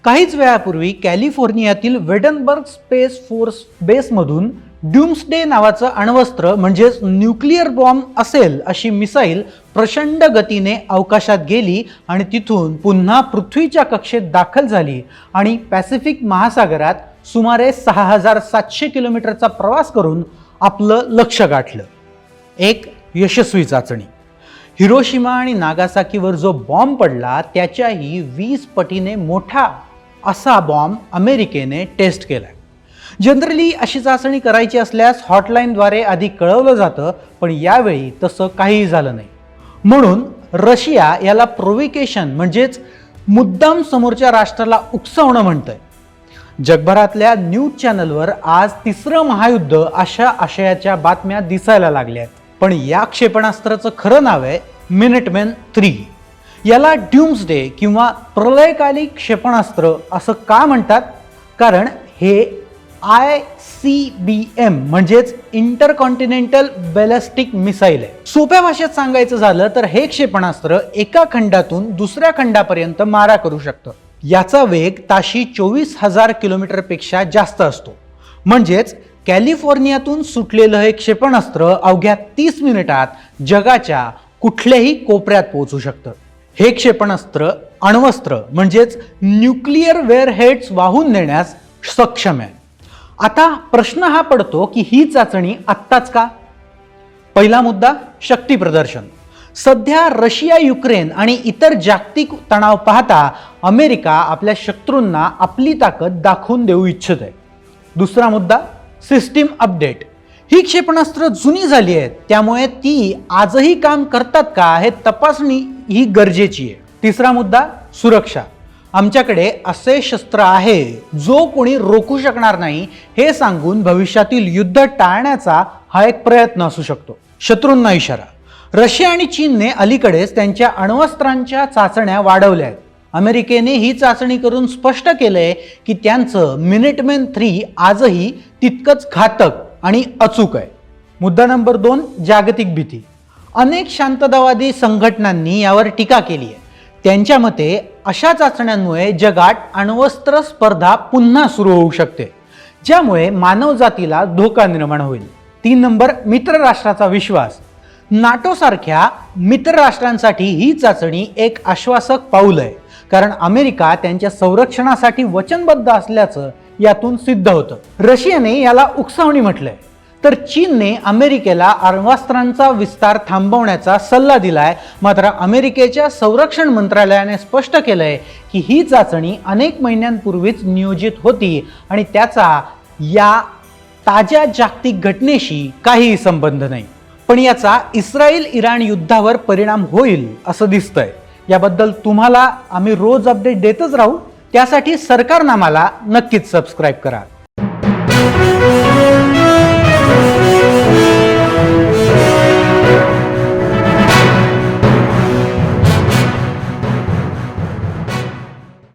काहीच वेळापूर्वी कॅलिफोर्नियातील Wedenberg space force बेसमधून ड्यूम्सडे नावाचं अण्वस्त्र म्हणजेच न्यूक्लिअर बॉम्ब असेल अशी मिसाईल प्रचंड गतीने अवकाशात गेली आणि तिथून पुन्हा पृथ्वीच्या कक्षेत दाखल झाली आणि पॅसिफिक महासागरात सुमारे 6700 किलोमीटरचा प्रवास करून आपलं लक्ष्य गाठलं. एक यशस्वी चाचणी. हिरोशिमा आणि नागासाकीवर जो बॉम्ब पडला त्याच्याही 20 पटीने मोठा असा बॉम्ब अमेरिकेने टेस्ट केलाय. जनरली अशी चाचणी करायची असल्यास हॉटलाईनद्वारे आधी कळवलं जातं, पण यावेळी तसं काहीही झालं नाही. म्हणून रशिया याला प्रोव्होकेशन म्हणजेच मुद्दाम समोरच्या राष्ट्राला उकसवणं म्हणतंय. जगभरातल्या न्यूज चॅनलवर आज तिसरं महायुद्ध अशा आशयाच्या बातम्या दिसायला लागल्या आहेत. पण या क्षेपणास्त्राचं खरं नाव आहे मिनिटमॅन 3. याला ड्यूम्सडे किंवा प्रलयकाली क्षेपणास्त्र असं का म्हणतात? कारण हे ICBM म्हणजेच इंटरकॉन्टिनेंटल बॅलिस्टिक मिसाईल आहे. सोप्या भाषेत सांगायचं झालं तर हे क्षेपणास्त्र एका खंडातून दुसऱ्या खंडापर्यंत मारा करू शकतं. याचा वेग ताशी 24,000 किलोमीटरपेक्षा जास्त असतो. म्हणजेच कॅलिफोर्नियातून सुटलेलं हे क्षेपणास्त्र अवघ्या 30 मिनिटात जगाच्या कुठल्याही कोपऱ्यात पोहोचू शकतं. हे क्षेपणास्त्र अण्वस्त्र म्हणजेच न्यूक्लिअर वेअरहेड्स वाहून नेण्यास सक्षम आहे. आता प्रश्न हा पडतो की ही चाचणी आत्ताच का? पहिला मुद्दा, शक्ती प्रदर्शन. सध्या रशिया, युक्रेन आणि इतर जागतिक तणाव पाहता अमेरिका आपल्या शत्रूंना आपली ताकद दाखवून देऊ इच्छित आहे. दुसरा मुद्दा, सिस्टीम अपडेट. ही क्षेपणास्त्र जुनी झाली आहेत, त्यामुळे ती आजही काम करतात का हे तपासणी ही गरजेची आहे. तिसरा मुद्दा, सुरक्षा. आमच्याकडे असे शस्त्र आहे जो कोणी रोखू शकणार नाही हे सांगून भविष्यातील युद्ध टाळण्याचा हा एक प्रयत्न असू शकतो. शत्रूंना इशारा. रशिया आणि चीनने अलीकडेच त्यांच्या अण्वस्त्रांच्या चाचण्या वाढवल्या आहेत. अमेरिकेने ही चाचणी करून स्पष्ट केलंय की त्यांचं मिनिटमॅन 3 आजही तितकंच घातक आणि अचूक आहे. मुद्दा नंबर 2, जागतिक भीती. अनेक शांततावादी संघटनांनी यावर टीका केली आहे. त्यांच्या मते अशा चाचण्यांमुळे जगात अण्वस्त्र स्पर्धा पुन्हा सुरू होऊ शकते, ज्यामुळे मानवजातीला धोका निर्माण होईल. 3 नंबर, मित्र राष्ट्राचा विश्वास. नाटो सारख्या मित्र राष्ट्रांसाठी ही चाचणी एक आश्वासक पाऊल आहे, कारण अमेरिका त्यांच्या संरक्षणासाठी वचनबद्ध असल्याचं यातून सिद्ध होतं. रशियाने याला उकसावणी म्हटलंय, तर चीनने अमेरिकेला अण्वस्त्रांचा विस्तार थांबवण्याचा सल्ला दिलाय. मात्र अमेरिकेच्या संरक्षण मंत्रालयाने स्पष्ट केलंय की ही चाचणी अनेक महिन्यांपूर्वीच नियोजित होती आणि त्याचा या ताज्या जागतिक घटनेशी काहीही संबंध नाही. पण याचा इस्रायल-इराण युद्धावर परिणाम होईल असं दिसतंय. याबद्दल तुम्हाला आम्ही रोज अपडेट देतच राहू. त्यासाठी सरकारनामाला नक्कीच सबस्क्राईब करा.